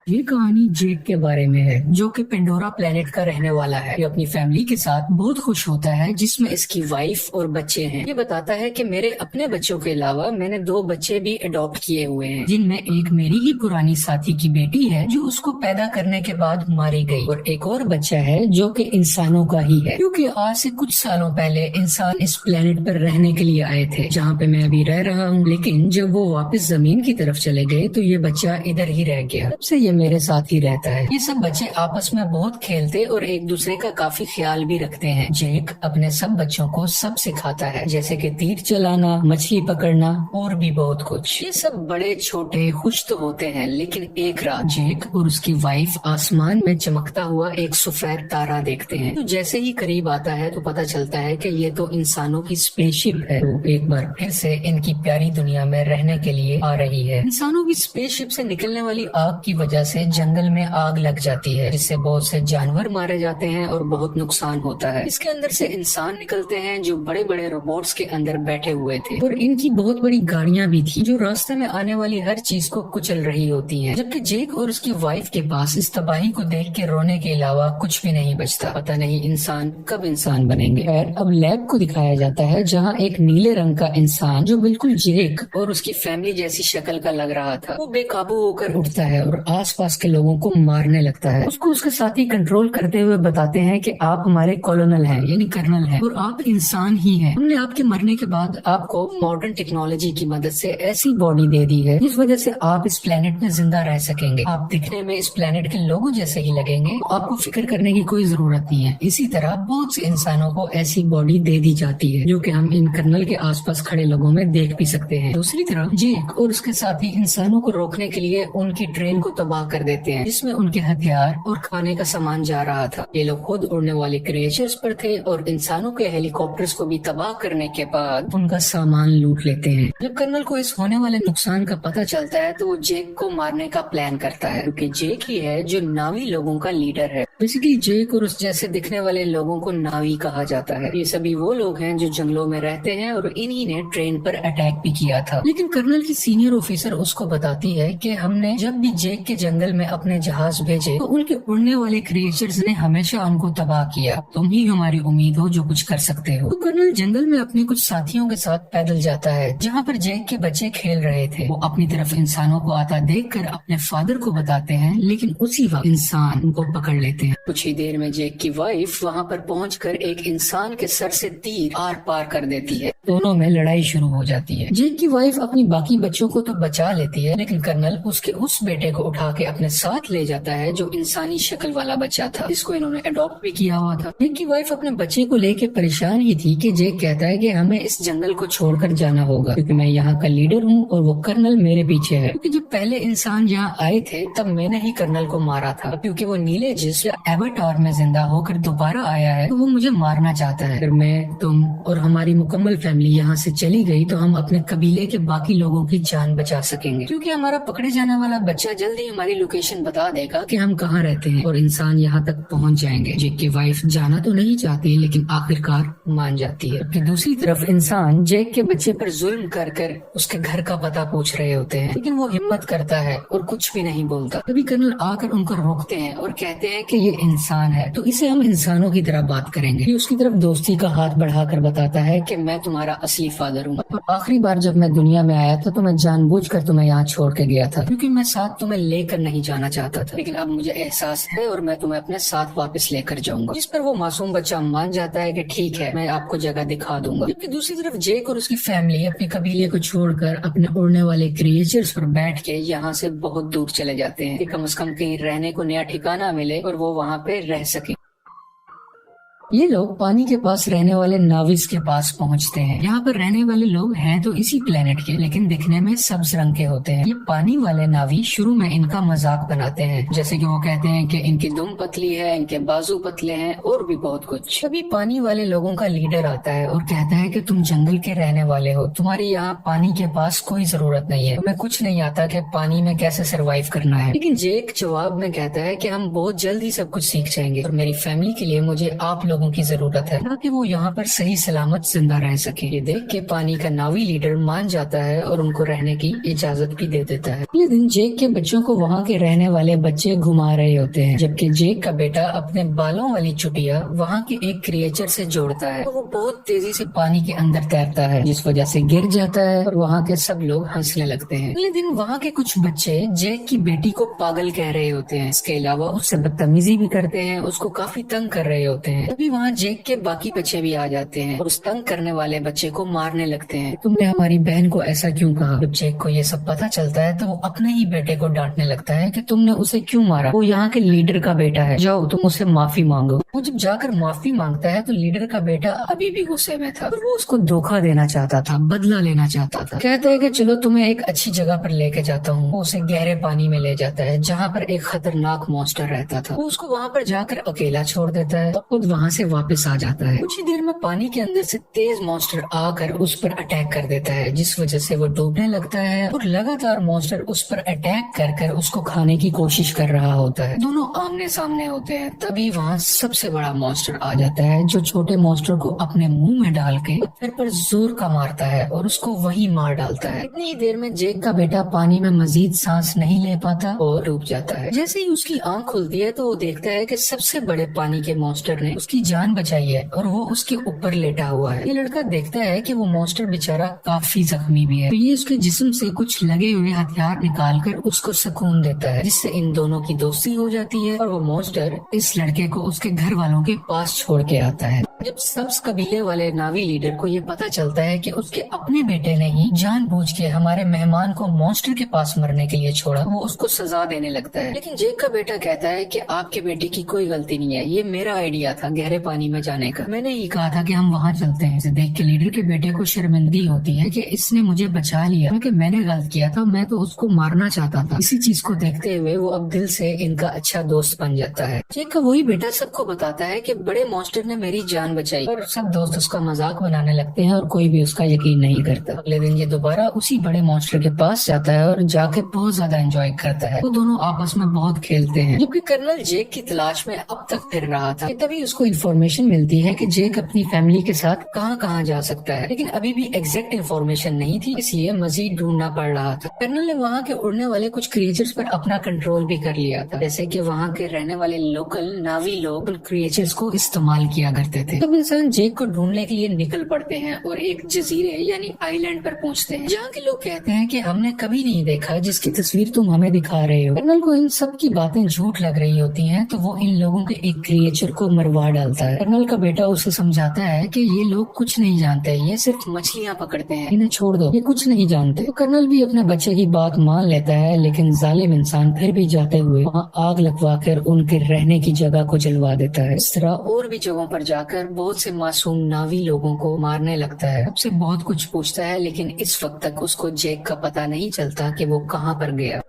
ये कहानी जेक के बारे में है जो कि पेंडोरा प्लेनेट का रहने वाला है। ये अपनी फैमिली के साथ बहुत खुश होता है जिसमें इसकी वाइफ और बच्चे हैं। ये बताता है कि मेरे अपने बच्चों के अलावा मैंने 2 बच्चे भी अडॉप्ट किए हुए हैं, जिनमें एक मेरी ही पुरानी साथी की बेटी है जो उसको पैदा करने के बाद मारी गई, और एक और बच्चा है जो कि इंसानों का ही है, क्योंकि आज से कुछ सालों पहले इंसान इस प्लेनेट पर रहने के लिए आए थे जहाँ पे मैं अभी रह रहा हूँ। लेकिन जब वो वापस जमीन की तरफ चले गए तो ये बच्चा इधर ही रह गया। तब से ये मेरे साथ ही रहता है। ये सब बच्चे आपस में बहुत खेलते और एक दूसरे का काफी ख्याल भी रखते हैं। जेक अपने सब बच्चों को सब सिखाता है, जैसे कि तीर चलाना, मछली पकड़ना और भी बहुत कुछ। ये सब बड़े छोटे खुश तो होते हैं, लेकिन एक रात जेक और उसकी वाइफ आसमान में चमकता हुआ एक सफेद तारा देखते हैं। तो जैसे ही करीब आता है तो पता चलता है कि ये तो इंसानों की स्पेसशिप है, तो एक बार फिर से इनकी प्यारी दुनिया में रहने के लिए आ रही है। इंसानों की स्पेसशिप से निकलने वाली आग की वजह से जंगल में आग लग जाती है, जिससे बहुत से जानवर मारे जाते हैं और बहुत नुकसान होता है। इसके अंदर से इंसान निकलते हैं जो बड़े बड़े रोबोट्स के अंदर बैठे हुए थे, और इनकी बहुत बड़ी गाड़ियां भी थी जो रास्ते में आने वाली हर चीज को कुचल रही होती हैं। जबकि जेक और उसकी वाइफ के पास इस तबाही को देख के रोने के अलावा कुछ भी नहीं बचता। पता नहीं इंसान कब इंसान बनेंगे। खैर, अब लैब को दिखाया जाता है जहाँ एक नीले रंग का इंसान जो बिल्कुल जेक और उसकी फैमिली जैसी शक्ल का लग रहा था, वो बेकाबू होकर उठता है और आसपास के लोगों को मारने लगता है। उसको उसके साथी कंट्रोल करते हुए बताते हैं कि आप हमारे कॉलोनल हैं, यानी कर्नल हैं, और आप इंसान ही हैं। हमने आपके मरने के बाद आपको मॉडर्न टेक्नोलॉजी की मदद से ऐसी बॉडी दे दी है जिस वजह से आप इस प्लेनेट में जिंदा रह सकेंगे। आप दिखने में इस प्लेनेट के लोगों जैसे ही लगेंगे, आपको फिक्र करने की कोई जरूरत नहीं है। इसी तरह बहुत से इंसानों को ऐसी बॉडी दे दी जाती है जो कि हम इन कर्नल के आसपास खड़े लोगों में देख भी सकते हैं। दूसरी तरफ जेक और उसके साथी इंसानों को रोकने के लिए उनकी ट्रेन को तबाह कर देते हैं, जिसमें उनके हथियार और खाने का सामान जा रहा था। ये लोग खुद उड़ने वाले क्रिएचर्स पर थे और इंसानों के हेलीकॉप्टर्स को भी तबाह करने के बाद उनका सामान लूट लेते हैं। जब कर्नल को इस होने वाले नुकसान का पता चलता है तो वो जेक को मारने का प्लान करता है, क्योंकि जेक ही है जो नावी लोगों का लीडर है। बेसिकली जेक और उस जैसे दिखने वाले लोगों को नावी कहा जाता है। ये सभी वो लोग हैं जो जंगलों में रहते हैं और इन्हीं ने ट्रेन पर अटैक भी किया था। लेकिन कर्नल की सीनियर ऑफिसर उसको बताती है कि हमने जब भी जेक के जंगल में अपने जहाज भेजे तो उनके उड़ने वाले क्रिएचर्स ने हमेशा उनको तबाह किया। तुम ही हमारी उम्मीद हो जो कुछ कर सकते हो। तो कर्नल जंगल में अपने कुछ साथियों के साथ पैदल जाता है जहाँ पर जेक के बच्चे खेल रहे थे। वो अपनी तरफ इंसानों को आता देखकर अपने फादर को बताते हैं, लेकिन उसी वक्त इंसान उनको पकड़ लेते हैं। कुछ ही देर में जेक की वाइफ वहाँ पर पहुंचकर एक इंसान के सर से तीर आर पार कर देती है। दोनों में लड़ाई शुरू हो जाती है। जेक की वाइफ अपनी बाकी बच्चों को तो बचा लेती है, लेकिन कर्नल उसके उस बेटे को उठा के अपने साथ ले जाता है जो इंसानी शक्ल वाला बच्चा था, जिसको इन्होंने अडॉप्ट भी किया हुआ था। जेक की वाइफ अपने बच्चे को लेके परेशान ही थी कि जेक कहता है कि हमें इस जंगल को छोड़कर जाना होगा, क्योंकि मैं यहाँ का लीडर हूँ और वो कर्नल मेरे पीछे है। क्योंकि जब पहले इंसान यहाँ आए थे तब मैंने ही कर्नल को मारा था, क्योंकि वो नीले जिस एवाटार में जिंदा होकर दोबारा आया है तो वो मुझे मारना चाहता है। अगर मैं, तुम और हमारी मुकम्मल फैमिली यहाँ से चली गई तो हम अपने कबीले के बाकी लोगों की जान बचा सकेंगे, क्योंकि हमारा पकड़े जाने वाला बच्चा जल्दी हमारी लोकेशन बता देगा कि हम कहाँ रहते हैं और इंसान यहाँ तक पहुँच जाएंगे। जेक की वाइफ जाना तो नहीं चाहती, लेकिन आखिरकार मान जाती है। कि दूसरी तरफ इंसान जेक के बच्चे पर जुल्म कर कर उसके घर का पता पूछ रहे होते हैं, लेकिन वो हिम्मत करता है और कुछ भी नहीं बोलता। तभी कर्नल आकर उनको रोकते हैं और कहते हैं कि ये इंसान है तो इसे हम इंसानों की तरह बात करेंगे। ये उसकी तरफ दोस्ती का हाथ बढ़ाकर बताता है कि मैं तुम्हारा असली फादर हूँ, और आखिरी बार जब मैं दुनिया में आया था तो मैं जानबूझकर तुम्हें यहाँ छोड़ के गया था, क्योंकि मैं साथ तुम्हें लेकर नहीं जाना चाहता था। लेकिन अब मुझे एहसास है और मैं तुम्हें अपने साथ वापस लेकर जाऊंगा। जिस पर वो मासूम बच्चा मान जाता है कि ठीक है, मैं आपको जगह दिखा दूंगा। जबकि दूसरी तरफ जेक और उसकी फैमिली अपने कबीले को छोड़कर अपने उड़ने वाले क्रिएचर्स पर बैठ के यहाँ से बहुत दूर चले जाते हैं कि कम से कम कहीं रहने को नया ठिकाना मिले और वो वहाँ पे रह सके। ये लोग पानी के पास रहने वाले नाविस के पास पहुंचते हैं। यहाँ पर रहने वाले लोग हैं तो इसी प्लेनेट के, लेकिन दिखने में सब्ज रंग के होते हैं। ये पानी वाले नावी शुरू में इनका मजाक बनाते हैं, जैसे कि वो कहते हैं कि इनकी दुम पतली है, इनके बाजू पतले हैं और भी बहुत कुछ। तभी पानी वाले लोगों का लीडर आता है और कहता है कि तुम जंगल के रहने वाले हो, तुम्हारी यहाँ पानी के पास कोई जरूरत नहीं है, तुम्हें कुछ नहीं आता कि पानी में कैसे सरवाइव करना है। लेकिन जेक जवाब में कहता है कि हम बहुत जल्दी सब कुछ सीख जाएंगे और मेरी फैमिली के लिए मुझे आप लोग लोगों की जरूरत है ताकि वो यहाँ पर सही सलामत जिंदा रह सके। ये देख के पानी का नावी लीडर मान जाता है और उनको रहने की इजाजत भी दे देता है। अगले दिन जेक के बच्चों को वहाँ के रहने वाले बच्चे घुमा रहे होते हैं, जबकि जेक का बेटा अपने बालों वाली चुटिया वहाँ के एक क्रिएचर से जोड़ता है। तो वो बहुत तेजी से पानी के अंदर तैरता है, जिस वजह से गिर जाता है और वहाँ के सब लोग हंसने लगते हैं। अगले दिन वहाँ के कुछ बच्चे जेक की बेटी को पागल कह रहे होते हैं। इसके अलावा उससे बदतमीजी भी करते हैं, उसको काफी तंग कर रहे होते हैं। तभी वहाँ जेक के बाकी बच्चे भी आ जाते हैं और उस तंग करने वाले बच्चे को मारने लगते हैं। तुमने हमारी बहन को ऐसा क्यों कहा? जब जेक को ये सब पता चलता है तो वो अपने ही बेटे को डांटने लगता है कि तुमने उसे क्यों मारा, वो यहाँ के लीडर का बेटा है, जाओ तुम उससे माफी मांगो। वो जब जाकर माफी मांगता है तो लीडर का बेटा अभी भी गुस्से में था और वो उसको धोखा देना चाहता था, बदला लेना चाहता था। कहता है कि चलो तुम्हें एक अच्छी जगह पर लेके जाता हूँ। वो उसे गहरे पानी में ले जाता है जहाँ पर एक खतरनाक मॉन्स्टर रहता था। वो उसको वहाँ पर जाकर अकेला छोड़ देता है और खुद वहाँ से वापस आ जाता है। कुछ ही देर में पानी के अंदर से तेज मॉन्स्टर आकर उस पर अटैक कर देता है, जिस वजह से वो डूबने लगता है और लगातार मॉन्स्टर उस पर अटैक कर उसको खाने की कोशिश कर रहा होता है। दोनों आमने सामने होते हैं। तभी वहाँ सबसे बड़ा मॉन्स्टर आ जाता है, जो छोटे मॉन्स्टर को अपने मुंह में डाल के पत्थर पर जोर का मारता है और उसको वहीं मार डालता है। इतनी ही देर में जेक का बेटा पानी में मजीद सांस नहीं ले पाता और डूब जाता है। जैसे ही उसकी आंख खुलती है तो वो देखता है कि सबसे बड़े पानी के मॉन्स्टर ने उसकी जान बचाई है और वो उसके ऊपर लेटा हुआ है। ये लड़का देखता है कि वो मॉन्स्टर बेचारा काफी जख्मी भी है, तो ये उसके जिस्म से कुछ लगे हुए हथियार निकालकर उसको सुकून देता है, जिससे इन दोनों की दोस्ती हो जाती है और वो मॉन्स्टर इस लड़के को उसके घर वालों के पास छोड़ के आता है। जब सब्ज कबीले वाले नावी लीडर को ये पता चलता है कि उसके अपने बेटे ने ही जानबूझ के हमारे मेहमान को मॉन्स्टर के पास मरने के लिए छोड़ा, वो उसको सजा देने लगता है। लेकिन जेक का बेटा कहता है कि आपके बेटे की कोई गलती नहीं है, ये मेरा आइडिया था गहरे पानी में जाने का, मैंने ही कहा था कि हम वहाँ चलते हैं। इसे देख के लीडर के बेटे को शर्मिंदगी होती है कि इसने मुझे बचा लिया, क्योंकि मैंने गलत किया था, मैं तो उसको मारना चाहता था। इसी चीज को देखते हुए वो अब दिल से इनका अच्छा दोस्त बन जाता है। जेक का वही बेटा सबको बताता है कि बड़े मॉन्स्टर ने मेरी जान बचाई और सब दोस्त उसका मजाक बनाने लगते हैं और कोई भी उसका यकीन नहीं करता। अगले दिन ये दोबारा उसी बड़े मॉन्स्टर के पास जाता है और जाके बहुत ज्यादा एंजॉय करता है। वो दोनों आपस में बहुत खेलते हैं, जबकि कर्नल जेक की तलाश में अब तक फिर रहा था। तभी उसको इन्फॉर्मेशन मिलती है कि जेक अपनी फैमिली के साथ कहाँ कहाँ जा सकता है, लेकिन अभी भी एग्जैक्ट इन्फॉर्मेशन नहीं थी, इसलिए मजीद ढूंढना पड़ रहा था। कर्नल ने वहाँ के उड़ने वाले कुछ क्रिएचर्स पर अपना कंट्रोल भी कर लिया था, जैसे कि वहाँ के रहने वाले लोकल नावी लोग उन क्रिएचर्स को इस्तेमाल किया करते थे। तब इंसान जेक को ढूंढने के लिए निकल पड़ते हैं और एक जजीरे यानी आइलैंड पर पहुंचते हैं, जहाँ के लोग कहते हैं कि हमने कभी नहीं देखा जिसकी तस्वीर तुम हमें दिखा रहे हो। कर्नल को इन सब की बातें झूठ लग रही होती हैं, तो वो इन लोगों के एक क्रिएचर को मरवा डालता है। कर्नल का बेटा उसे समझाता है कि ये लोग कुछ नहीं जानते, ये सिर्फ मछलियाँ पकड़ते हैं, इन्हें छोड़ दो, ये कुछ नहीं जानते। तो कर्नल भी अपने बच्चे की बात मान लेता है, लेकिन जालिम इंसान फिर भी जाते हुए वहाँ आग लगवा कर उनके रहने की जगह को जलवा देता है। इस तरह और भी जगहों पर जाकर बहुत से मासूम नावी लोगों को मारने लगता है। सबसे बहुत कुछ पूछता है, लेकिन इस वक्त तक उसको जेक का पता नहीं चलता कि वो कहाँ पर गया।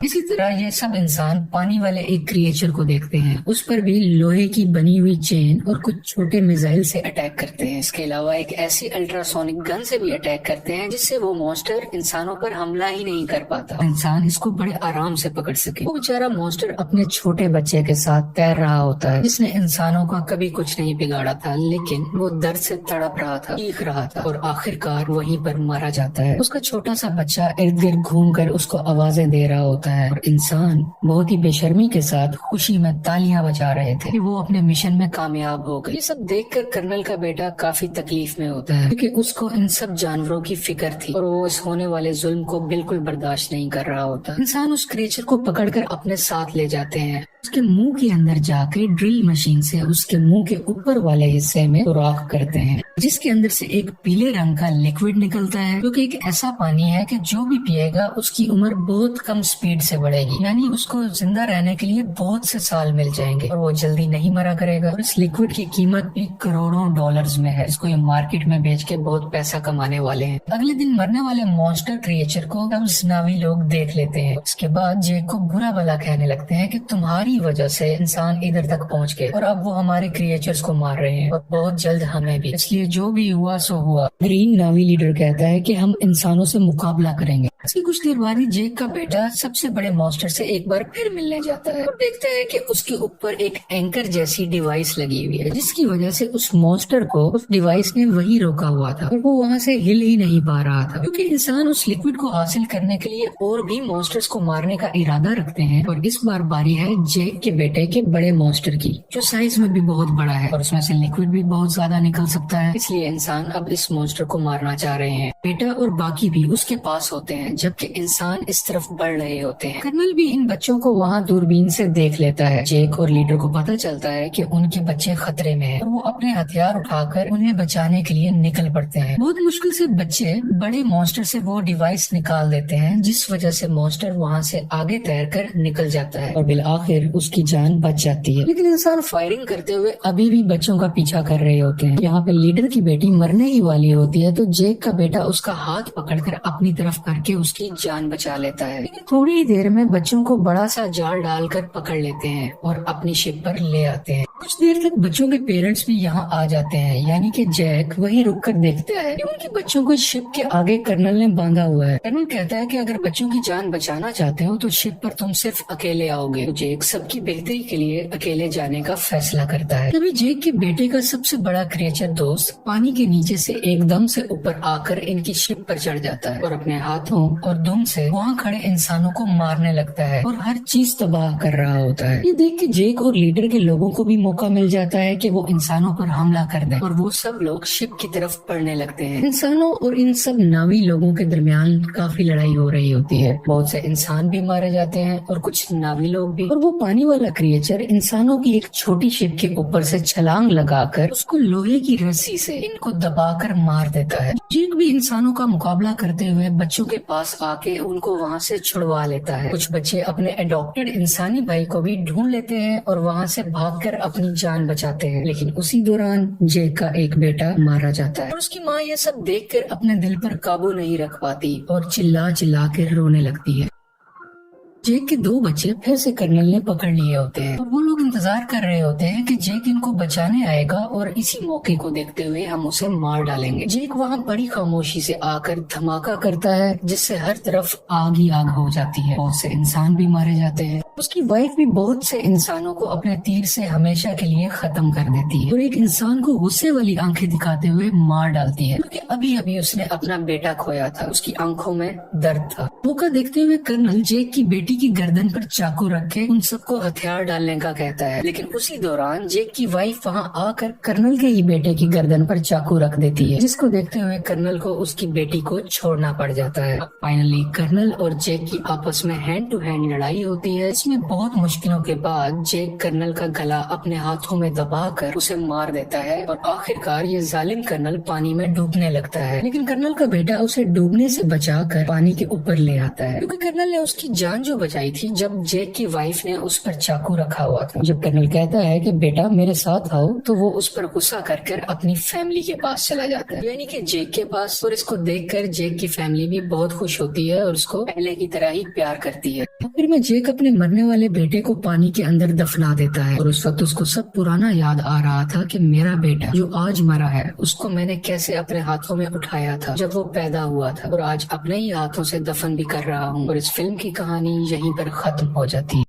इसी तरह ये सब इंसान पानी वाले एक क्रिएचर को देखते हैं, उस पर भी लोहे की बनी हुई चेन और कुछ छोटे मिसाइल से अटैक करते हैं। इसके अलावा एक ऐसी अल्ट्रासोनिक गन से भी अटैक करते हैं जिससे वो मॉन्स्टर इंसानों पर हमला ही नहीं कर पाता, इंसान इसको बड़े आराम से पकड़ सके। वो बेचारा मॉन्स्टर अपने छोटे बच्चे के साथ तैर रहा होता है, जिसने इंसानों का कभी कुछ नहीं बिगाड़ा था, लेकिन वो दर्द से तड़प रहा था, चीख रहा था और आखिरकार वहीं पर मारा जाता है। उसका छोटा सा बच्चा इर्द गिर्द घूम कर उसको आवाजें दे रहा होता है और इंसान बहुत ही बेशर्मी के साथ खुशी में तालियां बजा रहे थे कि वो अपने मिशन में कामयाब हो गए। ये सब देखकर कर्नल का बेटा काफी तकलीफ में होता है, क्योंकि उसको इन सब जानवरों की फिक्र थी और वो इस होने वाले जुल्म को बिल्कुल बर्दाश्त नहीं कर रहा होता। इंसान उस क्रिएचर को पकड़कर अपने साथ ले जाते हैं, उसके मुंह के अंदर जाके ड्रिल मशीन से उसके मुंह के ऊपर वाले हिस्से में सुराख करते हैं, जिसके अंदर से एक पीले रंग का लिक्विड निकलता है, जो कि एक ऐसा पानी है कि जो भी पिएगा उसकी उम्र बहुत कम स्पीड से बढ़ेगी, यानी उसको जिंदा रहने के लिए बहुत से साल मिल जाएंगे और वो जल्दी नहीं मरा करेगा। और इस लिक्विड की कीमत भी करोड़ों डॉलर्स में है, इसको ये मार्केट में बेच के बहुत पैसा कमाने वाले हैं। अगले दिन मरने वाले मॉन्स्टर क्रिएचर को तब नावी लोग देख लेते हैं। उसके बाद जेक को बुरा भला कहने लगते हैं कि तुम्हारी हमारी वजह से इंसान इधर तक पहुंच गए और अब वो हमारे क्रिएचर्स को मार रहे हैं और बहुत जल्द हमें भी। इसलिए जो भी हुआ सो हुआ। ग्रीन नावी लीडर कहता है कि हम इंसानों से मुकाबला करेंगे। इसकी कुछ देर बाद ही जेक का बेटा सबसे बड़े मॉन्स्टर से एक बार फिर मिलने जाता है और देखता है कि उसके ऊपर एक एंकर जैसी डिवाइस लगी हुई है, जिसकी वजह से उस मॉन्स्टर को उस डिवाइस ने वही रोका हुआ था और वो वहाँ से हिल ही नहीं पा रहा था, क्योंकि इंसान उस लिक्विड को हासिल करने के लिए और भी मॉन्स्टर्स को मारने का इरादा रखते हैं। और इस बार बारी है जेक के बेटे के बड़े मॉन्स्टर की, जो साइज में भी बहुत बड़ा है और उसमें से लिक्विड भी बहुत ज्यादा निकल सकता है। इसलिए इंसान अब इस मॉन्स्टर को मारना चाह रहे हैं। बेटा और बाकी भी उसके पास होते हैं, जबकि इंसान इस तरफ बढ़ रहे होते हैं। कर्नल भी इन बच्चों को वहाँ दूरबीन से देख लेता है। जेक और लीडर को पता चलता है कि उनके बच्चे खतरे में हैं और वो अपने हथियार उठाकर उन्हें बचाने के लिए निकल पड़ते हैं। बहुत मुश्किल से बच्चे बड़े मॉन्स्टर से वो डिवाइस निकाल देते हैं, जिस वजह से मॉन्स्टर वहाँ से आगे तैरकर निकल जाता है और बिल आखिर उसकी जान बच जाती है। लेकिन इंसान फायरिंग करते हुए अभी भी बच्चों का पीछा कर रहे होते हैं। यहाँ पे लीडर की बेटी मरने ही वाली होती है तो जेक का बेटा उसका हाथ पकड़कर अपनी तरफ करके उसकी जान बचा लेता है। लेकिन थोड़ी ही देर में बच्चों को बड़ा सा जाल डालकर पकड़ लेते हैं और अपनी शिप पर ले आते हैं। कुछ देर तक बच्चों के पेरेंट्स भी यहाँ आ जाते हैं, यानी कि जैक वहीं रुककर देखता है कि उनके बच्चों को शिप के आगे कर्नल ने बांधा हुआ है। कर्नल कहता है कि अगर बच्चों की जान बचाना चाहते हो तो शिप पर तुम सिर्फ अकेले आओगे। तो जेक सबकी बेहतरी के लिए अकेले जाने का फैसला करता है। तभी जेक के बेटे का सबसे बड़ा क्रिएचर दोस्त पानी के नीचे से एकदम से ऊपर आकर इनकी शिप पर चढ़ जाता है और अपने हाथों और दुम से वहाँ खड़े इंसानों को मारने लगता है और हर चीज तबाह कर रहा होता है। ये देख के जेक और लीडर के लोगों को भी मौका मिल जाता है कि वो इंसानों पर हमला कर दें और वो सब लोग शिप की तरफ बढ़ने लगते हैं। इंसानों और इन सब नावी लोगों के दरमियान काफी लड़ाई हो रही होती है। बहुत से इंसान भी मारे जाते हैं और कुछ नावी लोग भी। और वो पानी वाला क्रिएचर इंसानों की एक छोटी शिप के ऊपर से छलांग लगाकर उसको लोहे की रस्सी से इनको दबाकर मार देता है। जेक भी इंसानों का मुकाबला करते हुए बच्चों के पास आके उनको वहाँ से छुड़वा लेता है। कुछ बच्चे अपने अडॉप्टेड इंसानी भाई को भी ढूंढ लेते हैं और वहाँ से भागकर अपनी जान बचाते हैं। लेकिन उसी दौरान जेक का एक बेटा मारा जाता है और उसकी माँ ये सब देखकर अपने दिल पर काबू नहीं रख पाती और चिल्ला चिल्ला कर रोने लगती है। जेक के दो बच्चे फिर से कर्नल ने पकड़ लिए होते हैं और वो लोग इंतजार कर रहे होते हैं कि जेक इनको बचाने आएगा और इसी मौके को देखते हुए हम उसे मार डालेंगे। जेक वहाँ बड़ी खामोशी से आकर धमाका करता है, जिससे हर तरफ आग ही आग हो जाती है। बहुत से इंसान भी मारे जाते हैं। उसकी वाइफ भी बहुत से इंसानों को अपने तीर से हमेशा के लिए खत्म कर देती है और एक इंसान को गुस्से वाली आंखें दिखाते हुए मार डालती है, क्योंकि अभी अभी उसने अपना बेटा खोया था। उसकी आंखों में दर्द था। मौका देखते हुए कर्नल जेक की बेटी की गर्दन पर चाकू रखे उन सबको हथियार डालने का कहता है। लेकिन उसी दौरान जेक की वाइफ वहां आकर कर्नल के ही बेटे की गर्दन पर चाकू रख देती है, जिसको देखते हुए कर्नल को उसकी बेटी को छोड़ना पड़ जाता है। फाइनली कर्नल और जेक की आपस में हैंड टू हैंड लड़ाई होती है। इसमें बहुत मुश्किलों के बाद जेक कर्नल का गला अपने हाथों में दबाकर उसे मार देता है और आखिरकार ये जालिम कर्नल पानी में डूबने लगता है। लेकिन कर्नल का बेटा उसे डूबने से बचाकर पानी के ऊपर ले आता है, क्योंकि कर्नल ने उसकी जान जो बचाई थी जब जेक की वाइफ ने उस पर चाकू रखा हुआ था। जब कर्नल कहता है कि बेटा मेरे साथ आओ, तो वो उस पर गुस्सा कर अपनी फैमिली के पास चला जाता है, यानी कि जेक के पास। और इसको देखकर जेक की फैमिली भी बहुत खुश होती है और उसको पहले की तरह ही प्यार करती है। फिर में जेक अपने मरने वाले बेटे को पानी के अंदर दफना देता है और उस वक्त उसको सब पुराना याद आ रहा था कि मेरा बेटा जो आज मरा है उसको मैंने कैसे अपने हाथों में उठाया था जब वो पैदा हुआ था, और आज अपने ही हाथों से दफन भी कर रहा हूँ। और इस फिल्म की कहानी यहीं पर खत्म हो जाती है।